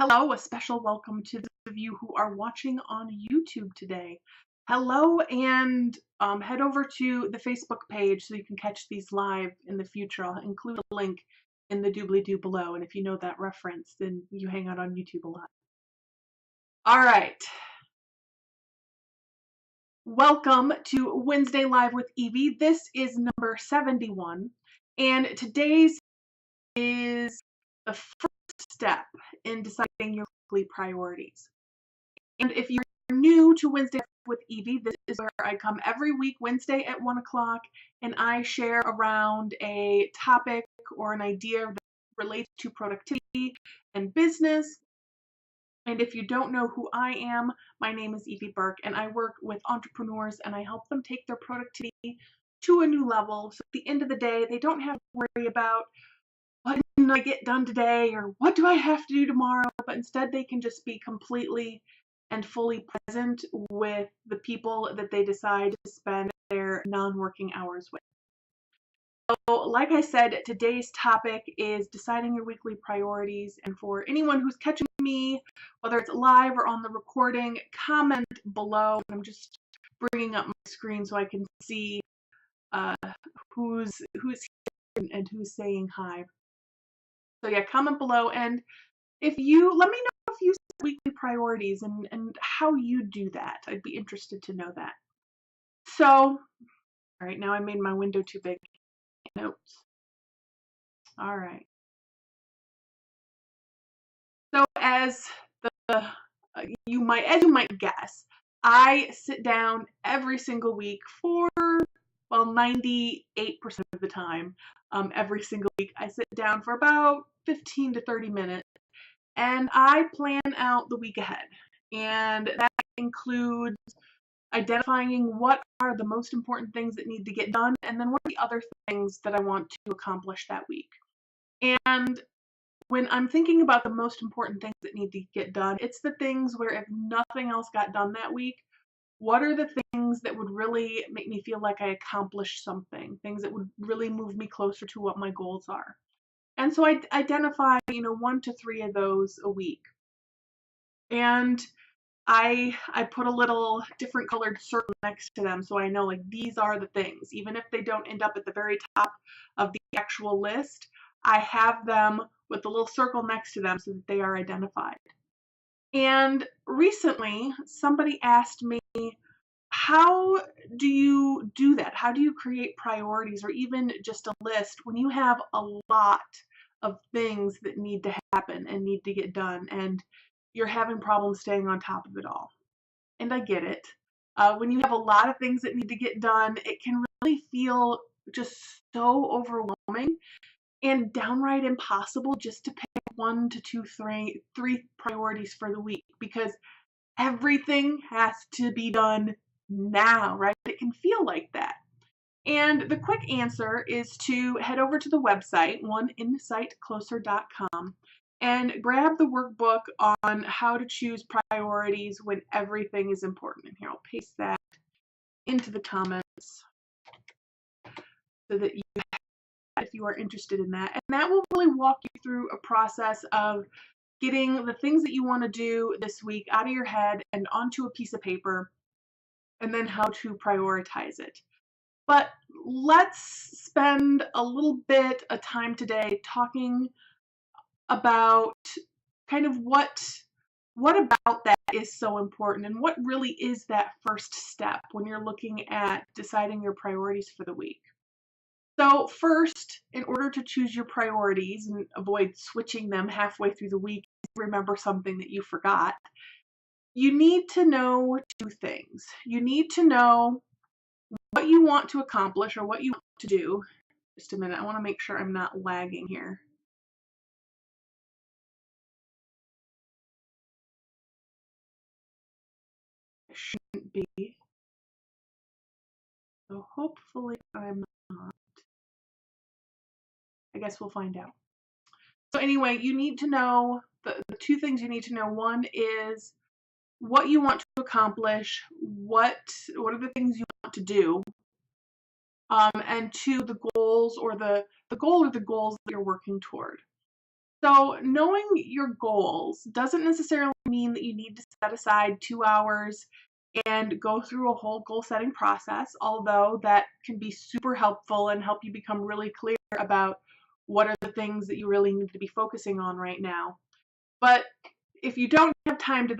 Hello, a special welcome to those of you who are watching on YouTube today. Hello, and head over to the Facebook page so you can catch these live in the future. I'll include a link in the doobly-doo below, and if you know that reference, then you hang out on YouTube a lot. All right. Welcome to Wednesday Live with Evie. This is number 71, and today's is the first step in deciding your weekly priorities. And if you're new to Wednesday with Evie, this is where I come every week, Wednesday at 1 o'clock, and I share around a topic or an idea that relates to productivity and business. And if you don't know who I am, my name is Evie Burke, and I work with entrepreneurs and I help them take their productivity to a new level. So at the end of the day, they don't have to worry about what didn't I get done today or what do I have to do tomorrow, but instead they can just be completely and fully present with the people that they decide to spend their non-working hours with. So like I said, today's topic is deciding your weekly priorities, and for anyone who's catching me, whether it's live or on the recording, comment below. I'm just bringing up my screen so I can see who's here and who's saying hi. So yeah, comment below, and if you let me know if you set weekly priorities and how you do that. I'd be interested to know that. So, all right, now I made my window too big. Notes. All right. So as you might guess, I sit down every single week for 98% of the time. Every single week I sit down for about 15 to 30 minutes. And I plan out the week ahead. And that includes identifying what are the most important things that need to get done, and then what are the other things that I want to accomplish that week. And when I'm thinking about the most important things that need to get done, it's the things where if nothing else got done that week, what are the things that would really make me feel like I accomplished something, things that would really move me closer to what my goals are. And so I identify, 1 to 3 of those a week. And I put a little different colored circle next to them so I know like these are the things. Even if they don't end up at the very top of the actual list, I have them with the little circle next to them so that they are identified. And recently somebody asked me, how do you do that? How do you create priorities or even just a list when you have a lot of things that need to happen and need to get done and you're having problems staying on top of it all? And I get it. When you have a lot of things that need to get done, it can really feel just so overwhelming and downright impossible just to pick 1 to 2, 3 priorities for the week because everything has to be done now, right? It can feel like that. And the quick answer is to head over to the website, oneinsightcloser.com, and grab the workbook on how to choose priorities when everything is important. And here, I'll paste that into the comments so that you, if you are interested in that. And that will really walk you through a process of getting the things that you want to do this week out of your head and onto a piece of paper, and then how to prioritize it. But let's spend a little bit of time today talking about kind of what about that is so important and what really is that first step when you're looking at deciding your priorities for the week. So first, in order to choose your priorities and avoid switching them halfway through the week, remember something that you forgot, you need to know 2 things. You need to know what you want to accomplish or what you want to do. Just a minute, I want to make sure I'm not lagging here. It shouldn't be. So hopefully I'm not. I guess we'll find out. So anyway, you need to know, the 2 things you need to know. One is what you want to accomplish, what are the things you want to do, and 2, the goals or the goal or the goals that you're working toward. So knowing your goals doesn't necessarily mean that you need to set aside 2 hours and go through a whole goal setting process, although that can be super helpful and help you become really clear about what are the things that you really need to be focusing on right now. But if you don't have time to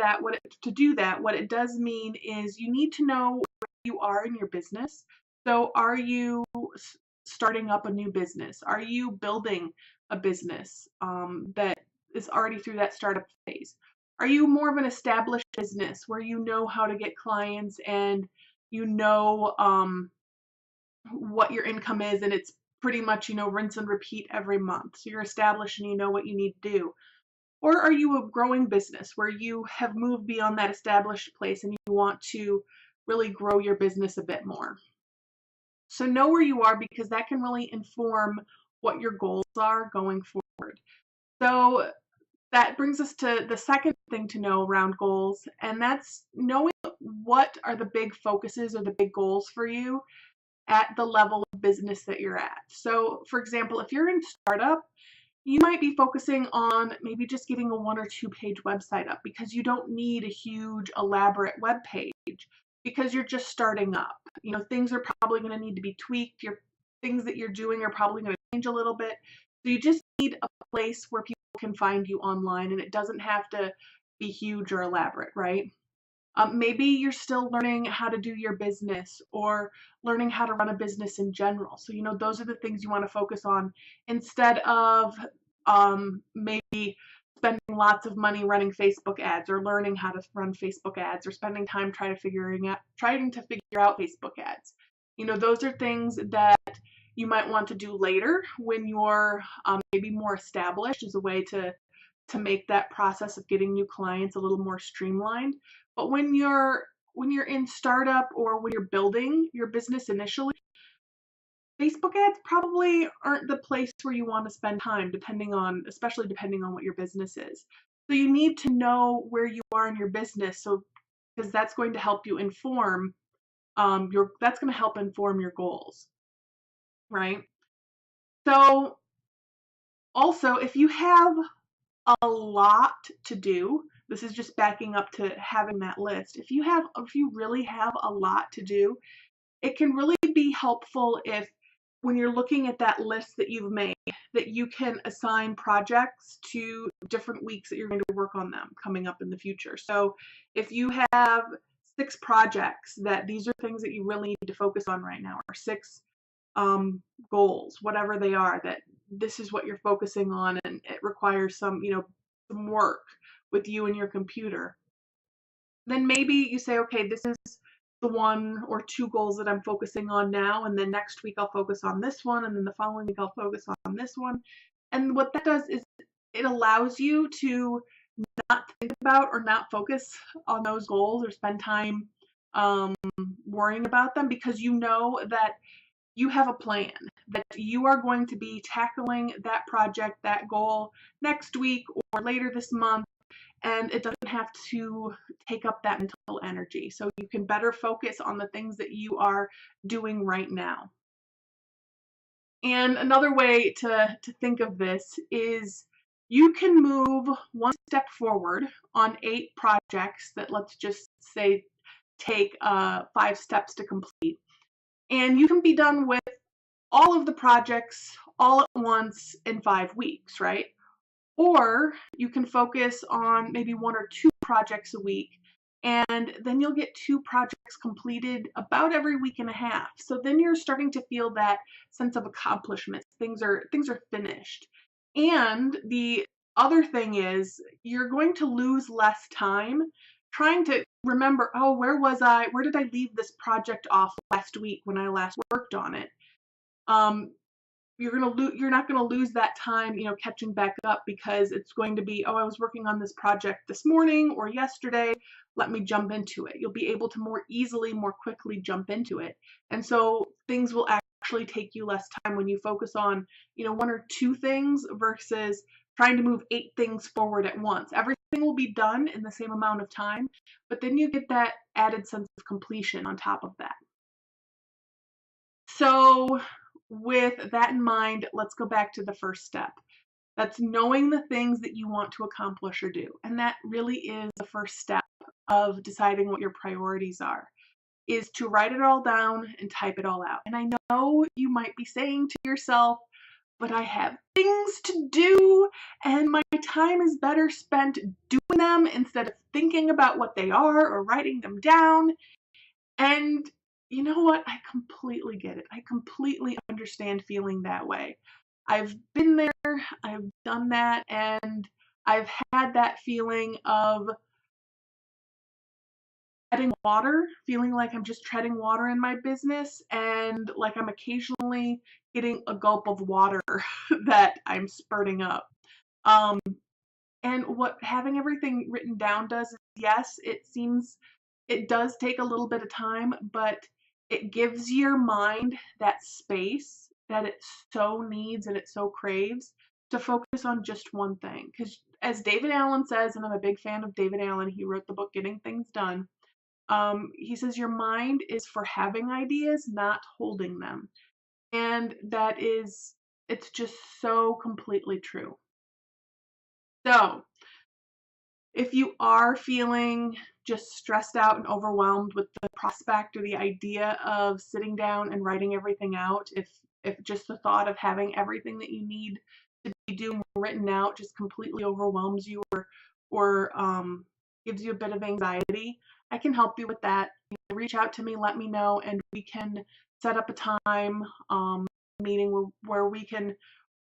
do that, what it does mean is you need to know where you are in your business. So are you starting up a new business? Are you building a business that is already through that startup phase? Are you more of an established business where you know how to get clients and you know what your income is, and it's pretty much, rinse and repeat every month? So you're established and you know what you need to do. Or are you a growing business where you have moved beyond that established place and you want to really grow your business a bit more? So know where you are, because that can really inform what your goals are going forward. So that brings us to the second thing to know around goals, and that's knowing what are the big focuses or the big goals for you at the level of business that you're at. So for example, if you're in startup, you might be focusing on maybe just getting a 1 or 2 page website up, because you don't need a huge elaborate web page because you're just starting up. Things are probably going to need to be tweaked. Your things that you're doing are probably going to change a little bit. So you just need a place where people can find you online, and it doesn't have to be huge or elaborate, right? Maybe you're still learning how to do your business or learning how to run a business in general. So, those are the things you want to focus on instead of maybe spending lots of money running Facebook ads or learning how to run Facebook ads or spending time trying to figure out Facebook ads. Those are things that you might want to do later when you're maybe more established, as a way to make that process of getting new clients a little more streamlined. But when you're in startup or when you're building your business initially, Facebook ads probably aren't the place where you want to spend time, especially depending on what your business is. So you need to know where you are in your business, because that's going to help you inform your goals, right? So also, if you have a lot to do, this is just backing up to having that list. If you really have a lot to do, it can really be helpful if, when you're looking at that list that you've made, that you can assign projects to different weeks that you're going to work on them coming up in the future. So if you have 6 projects that these are things that you really need to focus on right now, or 6 goals, whatever they are, that this is what you're focusing on, and it requires some work with you and your computer, then maybe you say, okay, this is the 1 or 2 goals that I'm focusing on now, and then next week I'll focus on this one, and then the following week I'll focus on this one. And what that does is it allows you to not think about or not focus on those goals or spend time worrying about them, because you know that you have a plan, that you are going to be tackling that project, that goal next week or later this month, and it doesn't have to take up that mental energy. So you can better focus on the things that you are doing right now. And another way to think of this is you can move one step forward on 8 projects that, let's just say, take 5 steps to complete. And you can be done with all of the projects all at once in 5 weeks, right? Or you can focus on maybe 1 or 2 projects a week, and then you'll get 2 projects completed about every week and a half. So then you're starting to feel that sense of accomplishment. Things are finished. And the other thing is, you're going to lose less time trying to remember, oh, where was I? Where did I leave this project off last week when I last worked on it? You're not gonna lose that time, catching back up, because it's going to be, oh, I was working on this project this morning or yesterday, let me jump into it. You'll be able to more easily, more quickly jump into it. And so things will actually take you less time when you focus on, 1 or 2 things versus trying to move 8 things forward at once. Everything will be done in the same amount of time, but then you get that added sense of completion on top of that. So with that in mind, let's go back to the first step. That's knowing the things that you want to accomplish or do. And that really is the first step of deciding what your priorities are, is to write it all down and type it all out. And I know you might be saying to yourself, but I have things to do and my time is better spent doing them instead of thinking about what they are or writing them down. And you know what? I completely get it. I completely understand feeling that way. I've been there, I've done that, and I've had that feeling of treading water, feeling like I'm just treading water in my business and like I'm occasionally getting a gulp of water that I'm spurting up. Um, and what having everything written down does is, yes, it does take a little bit of time, but it gives your mind that space that it so needs and it so craves to focus on just one thing. Because as David Allen says, and I'm a big fan of David Allen, he wrote the book Getting Things Done. He says your mind is for having ideas, not holding them. And it's just so completely true. So, if you are feeling just stressed out and overwhelmed with the prospect or the idea of sitting down and writing everything out, if just the thought of having everything that you need to be doing written out just completely overwhelms you or gives you a bit of anxiety, I can help you with that. Reach out to me, let me know, and we can set up a time meeting where we can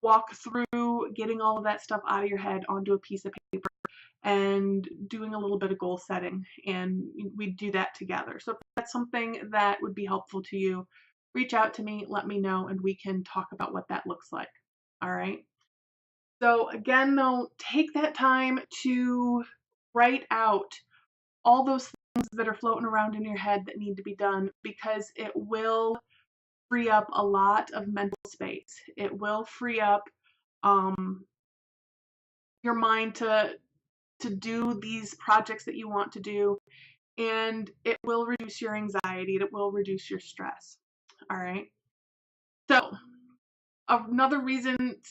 walk through getting all of that stuff out of your head onto a piece of paper and doing a little bit of goal setting, and we do that together. So if that's something that would be helpful to you, reach out to me, let me know, and we can talk about what that looks like. All right. So again, though, take that time to write out all those things that are floating around in your head that need to be done, because it will free up a lot of mental space. It will free up your mind to do these projects that you want to do, and it will reduce your anxiety, it will reduce your stress. All right. So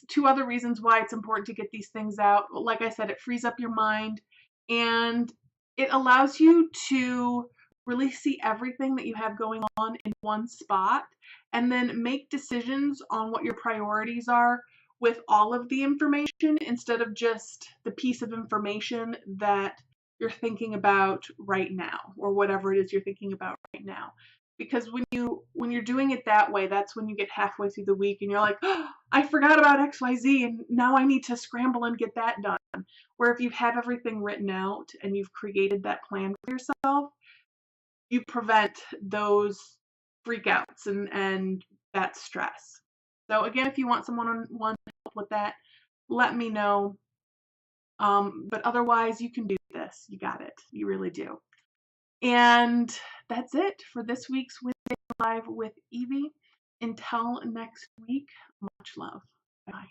two other reasons why it's important to get these things out. Like I said, it frees up your mind and it allows you to really see everything that you have going on in one spot and then make decisions on what your priorities are with all of the information instead of just the piece of information that you're thinking about right now, or whatever it is you're thinking about right now. Because when you're doing it that way, that's when you get halfway through the week and you're like, oh, I forgot about XYZ and now I need to scramble and get that done. Where if you have everything written out and you've created that plan for yourself, you prevent those freakouts and that stress. So again, if you want some one-on-one help with that, let me know. But otherwise, you can do this. You got it. You really do. And that's it for this week's Wednesday Live with Evie. Until next week, much love. Bye.